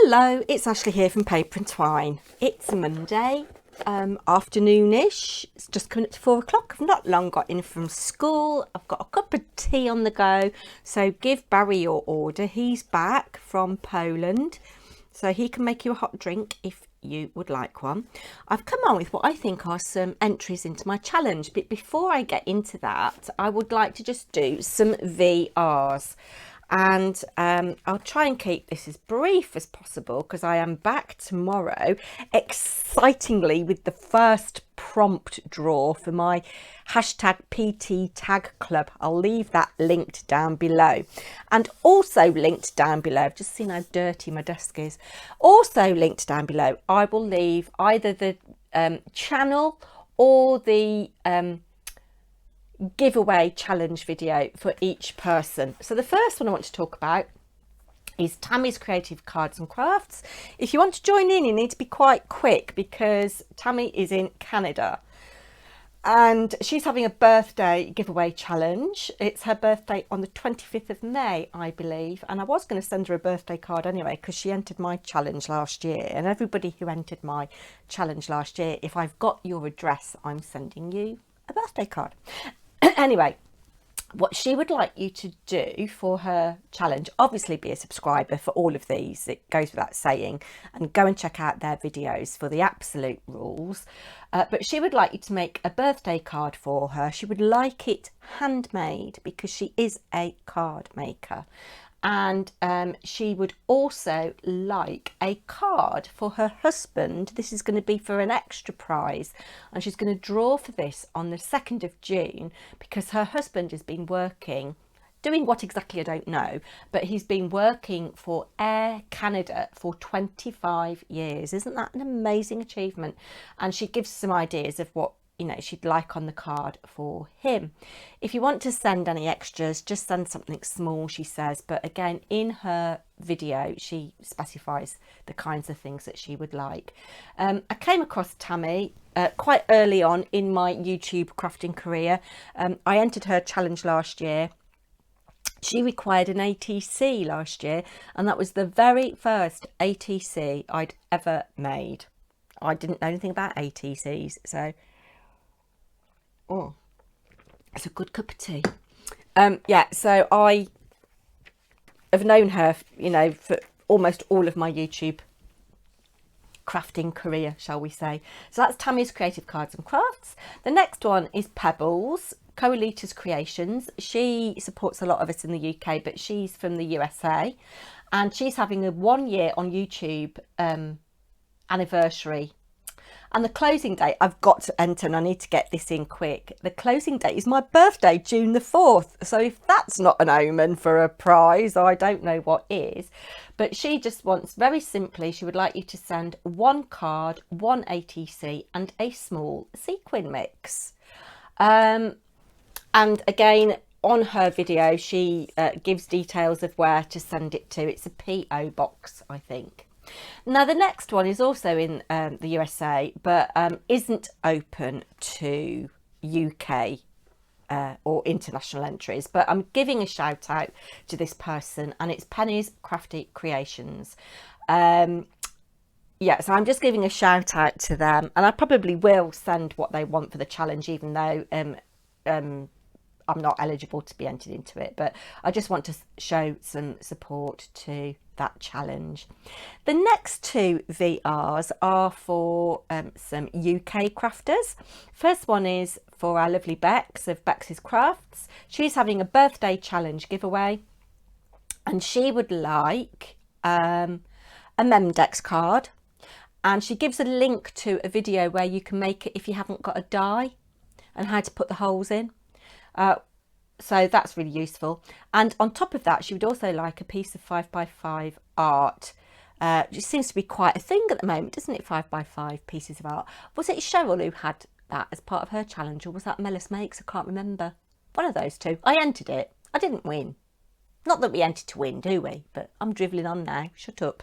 Hello, it's Ashley here from Paper&Twine. It's Monday, afternoonish. It's just coming up to 4 o'clock. I've not long got in from school. I've got a cup of tea on the go. So give Barry your order. He's back from Poland, so he can make you a hot drink if you would like one. I've come on with what I think are some entries into my challenge, but before I get into that, I would like to just do some VRs. And I'll try and keep this as brief as possible because I am back tomorrow, excitingly, with the first prompt draw for my hashtag PT Tag Club. I'll leave that linked down below. And also linked down below, I've just seen how dirty my desk is. Also linked down below, I will leave either the channel or the giveaway challenge video for each person. So the first one I want to talk about is Tammy's Creative Cards and Crafts. If you want to join in, you need to be quite quick because Tammy is in Canada and she's having a birthday giveaway challenge. It's her birthday on the 25th of May, I believe, and I was going to send her a birthday card anyway because she entered my challenge last year, and everybody who entered my challenge last year, if I've got your address, I'm sending you a birthday card. Anyway, what she would like you to do for her challenge, obviously be a subscriber for all of these, it goes without saying, and go and check out their videos for the absolute rules. But she would like you to make a birthday card for her. She would like it handmade because she is a card maker. And she would also like a card for her husband. This is going to be for an extra prize, and she's going to draw for this on the 2nd of June because her husband has been working, doing what exactly I don't know, but he's been working for Air Canada for 25 years. Isn't that an amazing achievement? And she gives some ideas of what she'd like on the card for him. If you want to send any extras, just send something small, she says, but again, in her video she specifies the kinds of things that she would like. I came across Tammy quite early on in my YouTube crafting career. I entered her challenge last year. She required an ATC last year, and that was the very first ATC I'd ever made. I didn't know anything about ATCs, so oh, it's a good cup of tea. Yeah, so I have known her, for almost all of my YouTube crafting career, shall we say. So that's Tammy's Creative Cards and Crafts. The next one is Pebbles, Koalitas Creations. She supports a lot of us in the UK, but she's from the USA, and she's having a 1 year on YouTube anniversary. And the closing date, I've got to enter, and I need to get this in quick. The closing date is my birthday, June the 4th. So if that's not an omen for a prize, I don't know what is. But she just wants, very simply, she would like you to send 1 card, 1 ATC and a small sequin mix. And again, on her video, she gives details of where to send it to. It's a PO box, I think. Now the next one is also in the USA, but isn't open to UK or international entries, but I'm giving a shout out to this person, and it's Penny's Crafty Creations. Yeah, so I'm just giving a shout out to them, and I probably will send what they want for the challenge, even though I'm not eligible to be entered into it, but I just want to show some support to that challenge. The next 2 VRs are for some UK crafters. First one is for our lovely Bex of Bex's Crafts. She's having a birthday challenge giveaway, and she would like a Memdex card, and she gives a link to a video where you can make it if you haven't got a die and how to put the holes in. So that's really useful. And on top of that, she would also like a piece of 5x5 art. It seems to be quite a thing at the moment, doesn't it? 5x5 pieces of art. Was it Cheryl who had that as part of her challenge, or was that Mellis Makes? I can't remember. One of those two. I entered it. I didn't win. Not that we entered to win, do we? But I'm drivelling on now. Shut up.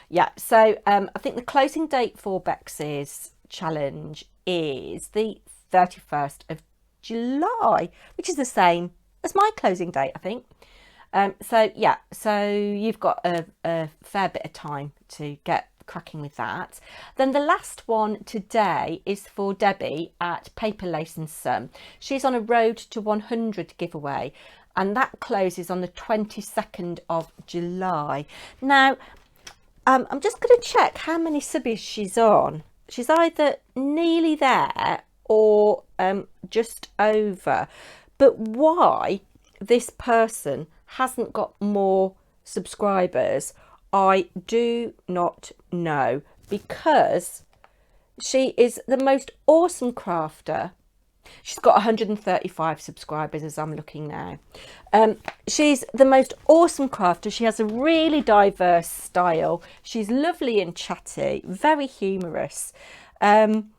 Yeah, so I think the closing date for Bex's challenge is the 31st of July, which is the same as my closing date, I think. So yeah, so you've got a fair bit of time to get cracking with that. Then the last one today is for Debbie at Paper Lace and Son. She's on a Road to 100 giveaway, and that closes on the 22nd of July. Now, I'm just going to check how many subbies she's on. She's either nearly there or just over. But why this person hasn't got more subscribers, I do not know, because she is the most awesome crafter. She's got 135 subscribers as I'm looking now. She's the most awesome crafter. She has a really diverse style. She's lovely and chatty, very humorous. And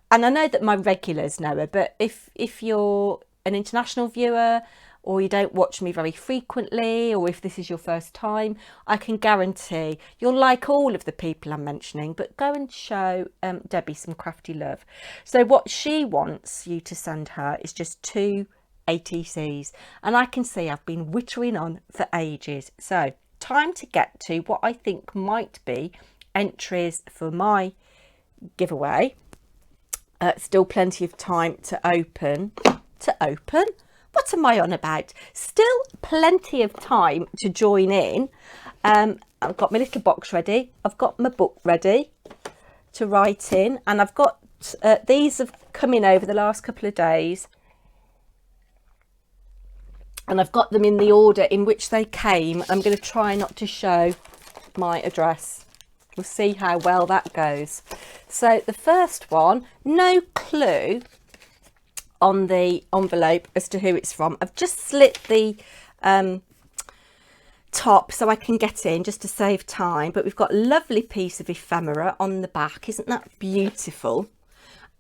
I know that my regulars know her, but if you're an international viewer, or you don't watch me very frequently, or if this is your first time, I can guarantee you'll like all of the people I'm mentioning, but go and show Debbie some crafty love. So what she wants you to send her is just 2 ATCs, and I can see I've been whittling on for ages. So time to get to what I think might be entries for my giveaway. Still plenty of time to open. What am I on about? Still plenty of time to join in. I've got my little box ready. I've got my book ready to write in, and I've got these have come in over the last couple of days, and I've got them in the order in which they came. I'm going to try not to show my address. We'll see how well that goes. So the first one, no clue on the envelope as to who it's from. I've just slit the top so I can get in, just to save time, but we've got a lovely piece of ephemera on the back. Isn't that beautiful?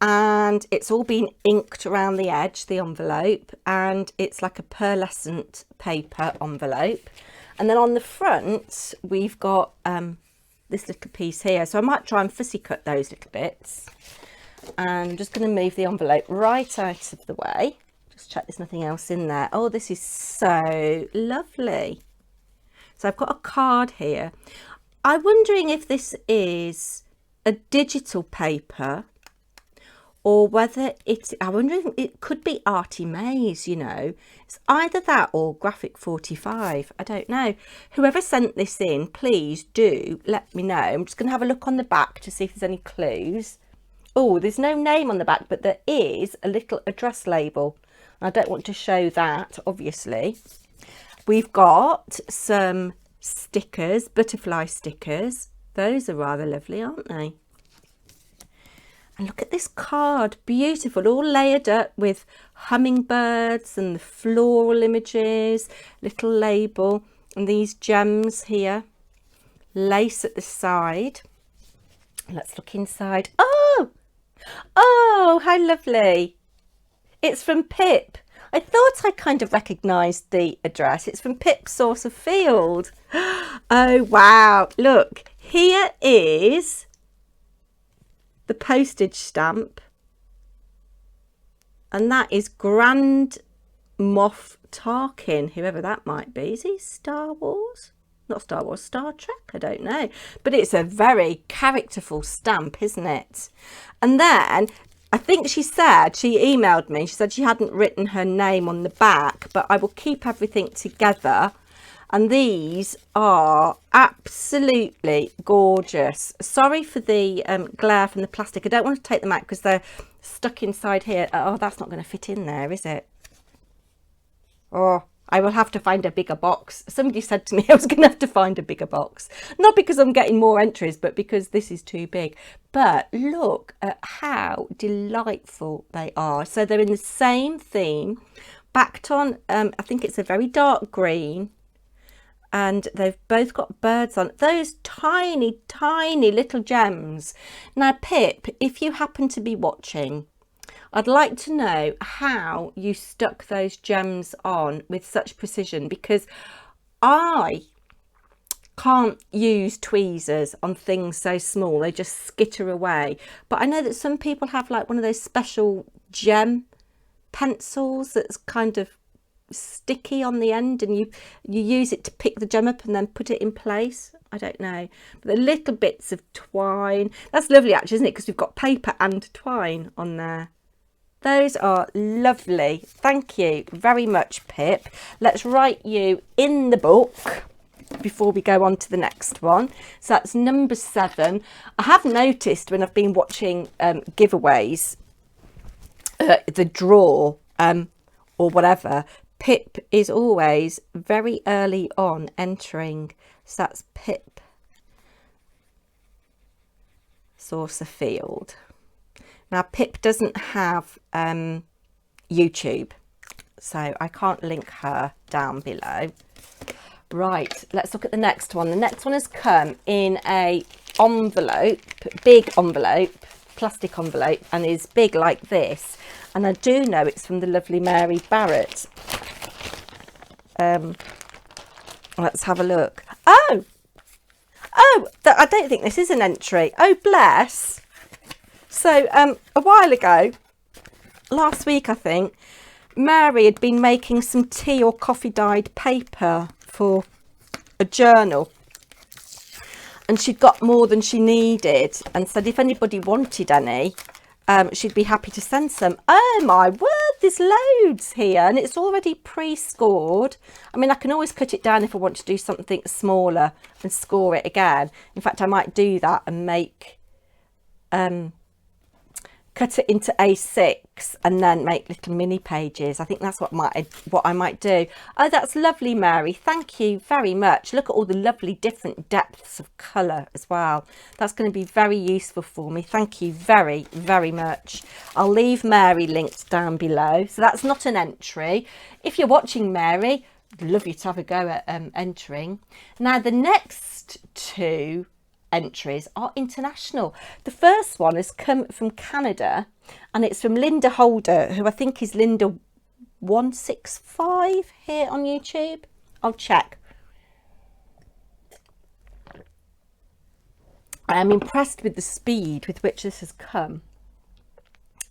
And it's all been inked around the edge, the envelope, and it's like a pearlescent paper envelope. And then on the front we've got this little piece here, so I might try and fussy cut those little bits. And I'm just going to move the envelope right out of the way. Just check there's nothing else in there. Oh, this is so lovely. So I've got a card here. I'm wondering if this is a digital paper, or whether it's, I wonder if it could be Artie Mays, you know. It's either that or Graphic 45. I don't know. Whoever sent this in, please do let me know. I'm just going to have a look on the back to see if there's any clues. Oh, there's no name on the back, but there is a little address label. I don't want to show that, obviously. We've got some stickers, butterfly stickers. Those are rather lovely, aren't they? And look at this card, beautiful, all layered up with hummingbirds and the floral images, little label, and these gems here, lace at the side. Let's look inside. Oh, how lovely. It's from Pip. I thought I kind of recognised the address. It's from Pip's Source of Field. Oh, wow. Look, here is the postage stamp. And that is Grand Moff Tarkin, whoever that might be. Is he Star Wars? Not Star Wars, Star Trek, I don't know. But it's a very characterful stamp, isn't it? And then I think she said, she emailed me, she said she hadn't written her name on the back, but I will keep everything together. And these are absolutely gorgeous. Sorry for the glare from the plastic. I don't want to take them out because they're stuck inside here. Oh, that's not going to fit in there, is it? Oh, I will have to find a bigger box. Somebody said to me I was going to have to find a bigger box. Not because I'm getting more entries, but because this is too big. But look at how delightful they are. So they're in the same theme, backed on, I think it's a very dark green. And they've both got birds on. Those tiny, tiny little gems. Now, Pip, if you happen to be watching, I'd like to know how you stuck those gems on with such precision, because I can't use tweezers on things so small. They just skitter away. But I know that some people have like one of those special gem pencils that's kind of sticky on the end, and you use it to pick the gem up and then put it in place. I don't know, but the little bits of twine, that's lovely actually, isn't it, because we've got paper and twine on there. Those are lovely. Thank you very much, Pip. Let's write you in the book before we go on to the next one. So that's number 7. I have noticed when I've been watching giveaways, the draw or whatever, Pip is always very early on entering. So that's Pip Saucerfield. Now Pip doesn't have YouTube, so I can't link her down below. Right, let's look at the next one. The next one has come in a envelope, big envelope, plastic envelope, and is big like this. And I do know it's from the lovely Mary Barratt. Let's have a look. Oh, I don't think this is an entry. Oh, bless. So a while ago, last week I think, Mary had been making some tea or coffee dyed paper for a journal, and she'd got more than she needed and said if anybody wanted any, she'd be happy to send some. Oh my word, there's loads here, and it's already pre-scored. I mean, I can always cut it down if I want to do something smaller and score it again. In fact, I might do that and make cut it into A6 and then make little mini pages. I think that's what I might do. Oh, that's lovely, Mary. Thank you very much. Look at all the lovely different depths of colour as well. That's going to be very useful for me. Thank you very, very much. I'll leave Mary linked down below. So that's not an entry. If you're watching, Mary, I'd love you to have a go at entering. Now, the next 2 entries are international. The first one has come from Canada, and it's from Linda Holder, who I think is Linda 165 here on YouTube. I'll check. I am impressed with the speed with which this has come.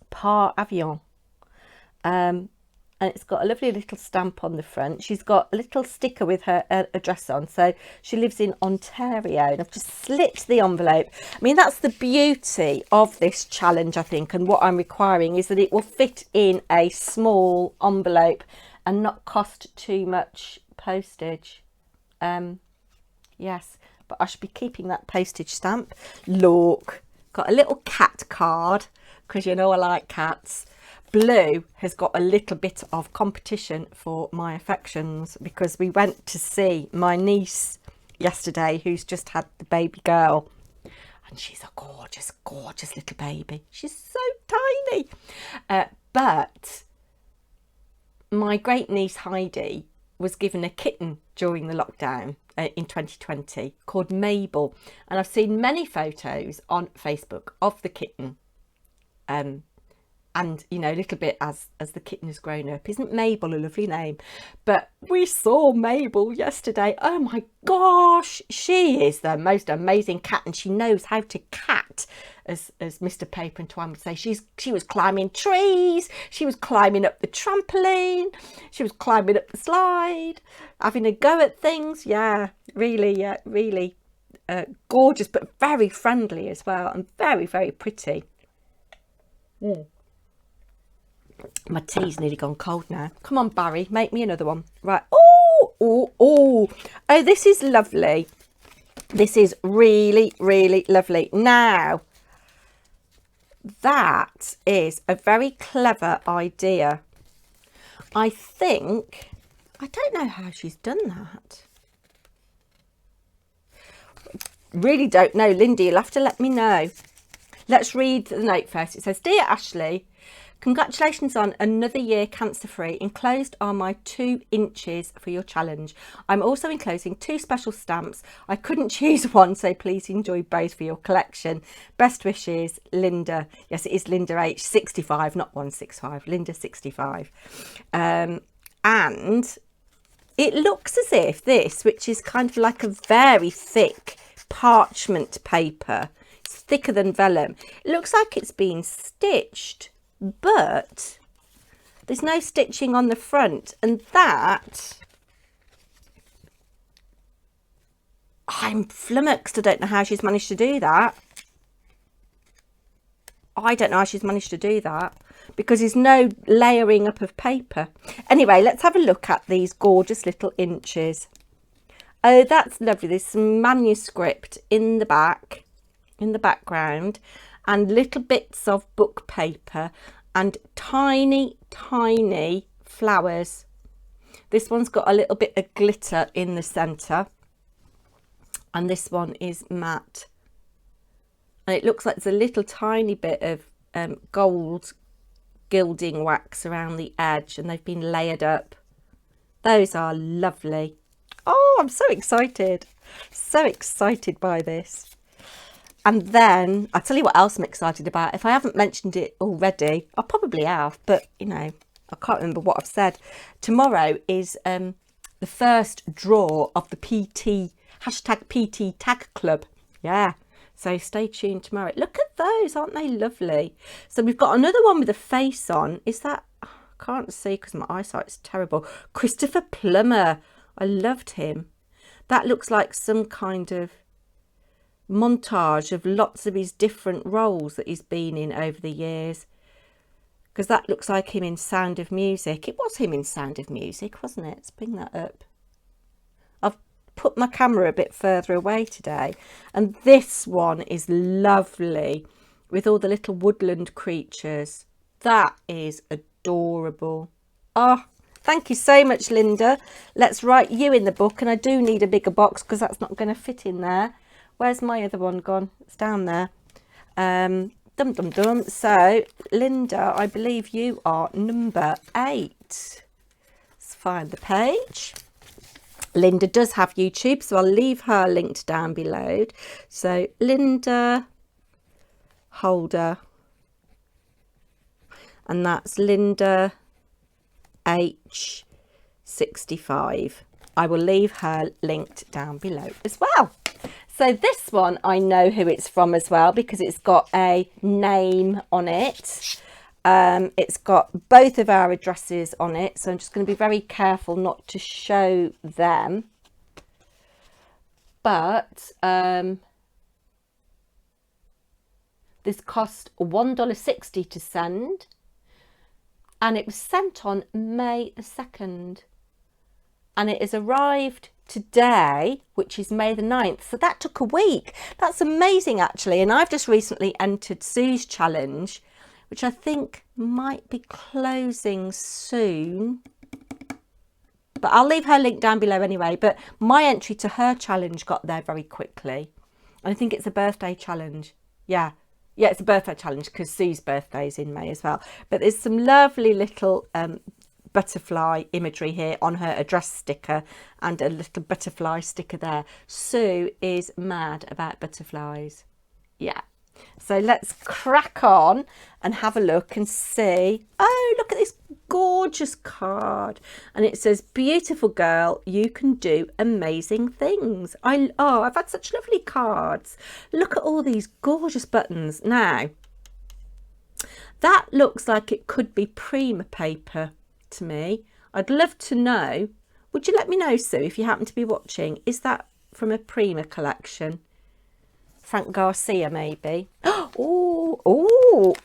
Par avion. And it's got a lovely little stamp on the front. She's got a little sticker with her address on. So she lives in Ontario, and I've just slit the envelope. I mean, that's the beauty of this challenge, I think. And what I'm requiring is that it will fit in a small envelope and not cost too much postage. Yes, but I should be keeping that postage stamp. Look, got a little cat card, because you know I like cats. Blue has got a little bit of competition for my affections, because we went to see my niece yesterday, who's just had the baby girl, and she's a gorgeous, gorgeous little baby. She's so tiny. But my great niece Heidi was given a kitten during the lockdown in 2020 called Mabel, and I've seen many photos on Facebook of the kitten. And, you know, a little bit as the kitten has grown up. Isn't Mabel a lovely name? But we saw Mabel yesterday. Oh, my gosh. She is the most amazing cat, and she knows how to cat, as Mr. Paper&Twine would say. She was climbing trees. She was climbing up the trampoline. She was climbing up the slide, having a go at things. Yeah, really, really gorgeous, but very friendly as well, and very, very pretty. My tea's nearly gone cold now. Come on, Barry, make me another one. Right. Oh, this is lovely. This is really, really lovely. Now, that is a very clever idea. I don't know how she's done that. Really don't know. Lindy, you'll have to let me know. Let's read the note first. It says, Dear Ashley, congratulations on another year cancer-free. Enclosed are my 2 inches for your challenge. I'm also enclosing 2 special stamps. I couldn't choose one, so please enjoy both for your collection. Best wishes, Linda. Yes, it is Linda H. 65, not 165. Linda 65. And it looks as if this, which is kind of like a very thick parchment paper, it's thicker than vellum. It looks like it's been stitched. But There's no stitching on the front, and that, I'm flummoxed. I don't know how she's managed to do that. I don't know how she's managed to do that, because there's no layering up of paper. Anyway, let's have a look at these gorgeous little inches. Oh, that's lovely. There's some manuscript in the back, in the background, and little bits of book paper and tiny, tiny flowers. This one's got a little bit of glitter in the centre, and this one is matte. And it looks like there's a little tiny bit of gold gilding wax around the edge, and they've been layered up. Those are lovely. Oh, I'm so excited by this. And then I'll tell you what else I'm excited about. If I haven't mentioned it already, I probably have, but you know, I can't remember what I've said. Tomorrow is the first draw of the PT Tag Club. Yeah, so stay tuned tomorrow. Look at those, aren't they lovely? So we've got another one with a face on. Is that, I can't see because my eyesight's terrible. Christopher Plummer. I loved him. That looks like some kind of montage of lots of his different roles that he's been in over the years, because that looks like him in Sound of Music. It was him in Sound of Music, wasn't it? Let's bring that up. I've put my camera a bit further away today, and this one is lovely with all the little woodland creatures. That is adorable. Oh, thank you so much, Linda. Let's write you in the book, and I do need a bigger box because that's not going to fit in there. Where's my other one gone? It's down there. Dum dum dum. So, Linda, I believe you are number 8. Let's find the page. Linda does have YouTube, so I'll leave her linked down below. So, Linda Holder. And that's Linda H65. I will leave her linked down below as well. So this one, I know who it's from as well, because it's got a name on it. It's got both of our addresses on it. So I'm just going to be very careful not to show them. But this cost $1.60 to send. And it was sent on May the 2nd. And it has arrived today, which is May the 9th. So that took a week. That's amazing, actually. And I've just recently entered Sue's challenge, which I think might be closing soon. But I'll leave her link down below anyway. But my entry to her challenge got there very quickly. And I think it's a birthday challenge. Yeah, it's a birthday challenge because Sue's birthday is in May as well. But there's some lovely little butterfly imagery here on her address sticker, and a little butterfly sticker there. Sue is mad about butterflies. Yeah. So let's crack on and have a look and see. Oh, look at this gorgeous card. And it says, beautiful girl, you can do amazing things. I've had such lovely cards. Look at all these gorgeous buttons. Now, that looks like it could be Prima paper to me. I'd love to know. Would you let me know, Sue, if you happen to be watching? Is that from a Prima collection? Frank Garcia, maybe. Oh.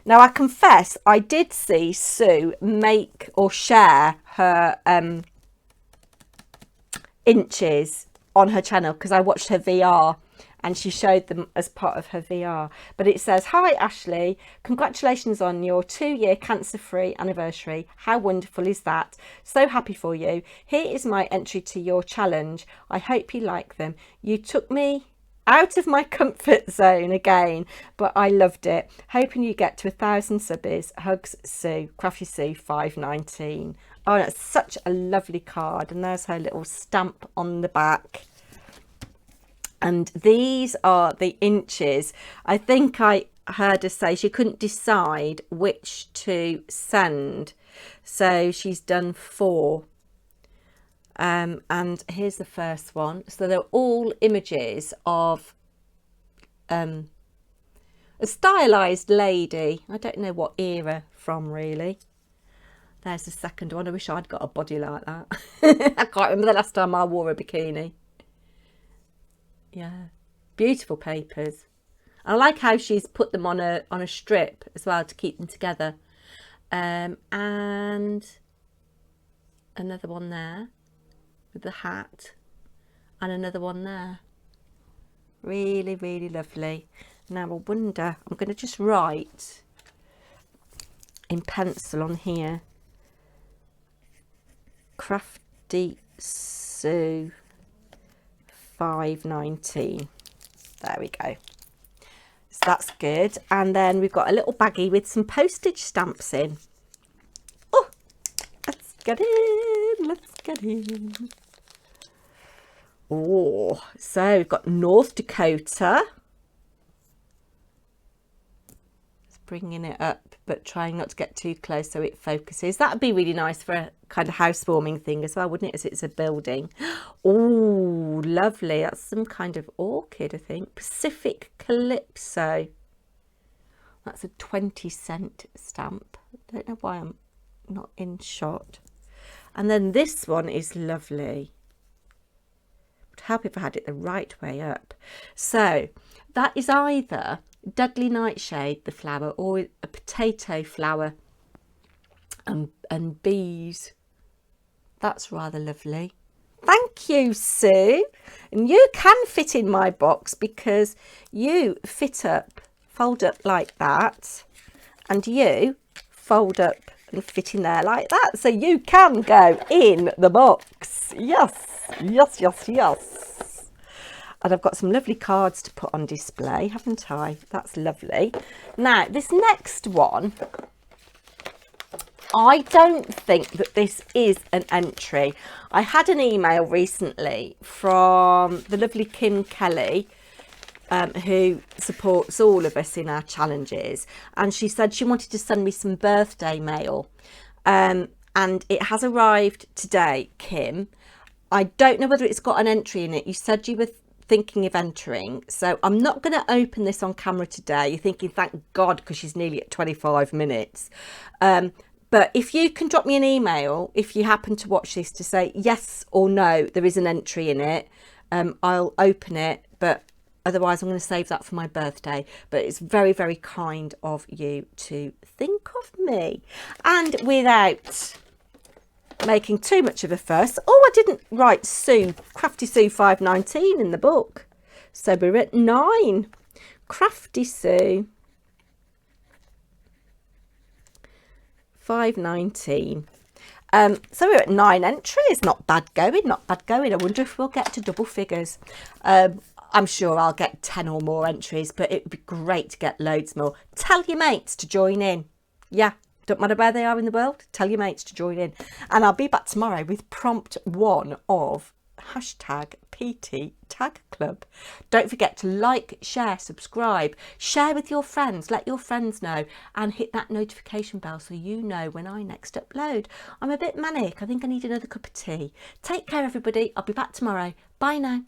Now, I confess, I did see Sue make or share her inches on her channel because I watched her VR and she showed them as part of her VR. But it says, hi, Ashley, congratulations on your 2-year cancer-free anniversary. How wonderful is that? So happy for you. Here is my entry to your challenge. I hope you like them. You took me out of my comfort zone again, but I loved it. Hoping you get to 1,000 subbies. Hugs, Sue. Crafty Sue 519. Oh, that's such a lovely card. And there's her little stamp on the back. And these are the inches. I think I heard her say she couldn't decide which to send. So she's done 4. And here's the first one. So they're all images of A stylised lady. I don't know what era from, really. There's the second one. I wish I'd got a body like that. I can't remember the last time I wore a bikini. Yeah, beautiful papers. I like how she's put them on a strip as well to keep them together. And another one there with the hat, and another one there. Really, really lovely. Now I wonder, I'm going to just write in pencil on here, Crafty Sue 519. There we go. So that's good. And then we've got a little baggie with some postage stamps in. Oh, let's get in. Let's get in. Oh, so we've got North Dakota. Just bringing it up, but trying not to get too close so it focuses. That would be really nice for a kind of housewarming thing as well, wouldn't it, as it's a building. Oh, lovely. That's some kind of orchid, I think. Pacific Calypso. That's a 20-cent stamp. I don't know why I'm not in shot. And then this one is lovely. Would help if I had it the right way up. So that is either Dudley Nightshade, the flower, or a potato flower and bees. That's rather lovely. Thank you, Sue. And you can fit in my box because you fold up like that, and you fold up and fit in there like that. So you can go in the box. Yes, yes, yes, yes. And I've got some lovely cards to put on display, haven't I? That's lovely. Now, this next one, I don't think that this is an entry. I had an email recently from the lovely Kim Kelly, who supports all of us in our challenges, and she said she wanted to send me some birthday mail, and it has arrived today, Kim. I don't know whether it's got an entry in it. You said you were thinking of entering, so I'm not going to open this on camera today. You're thinking, thank God, because she's nearly at 25 minutes. But if you can drop me an email, if you happen to watch this, to say yes or no, there is an entry in it, I'll open it, but otherwise I'm going to save that for my birthday. But it's very, very kind of you to think of me. And without making too much of a fuss, oh, I didn't write Sue, Crafty Sue 519 in the book. So we're at 9. Crafty Sue 519. So we're at 9 entries. Not bad going, not bad going. I wonder if we'll get to double figures. I'm sure I'll get 10 or more entries, but it would be great to get loads more. Tell your mates to join in. Yeah, don't matter where they are in the world, tell your mates to join in. And I'll be back tomorrow with prompt 1 of #PT Tag Club. Don't forget to like, share, subscribe, share with your friends, let your friends know, and hit that notification bell so you know when I next upload. I'm a bit manic. I think I need another cup of tea. Take care, everybody. I'll be back tomorrow. Bye now.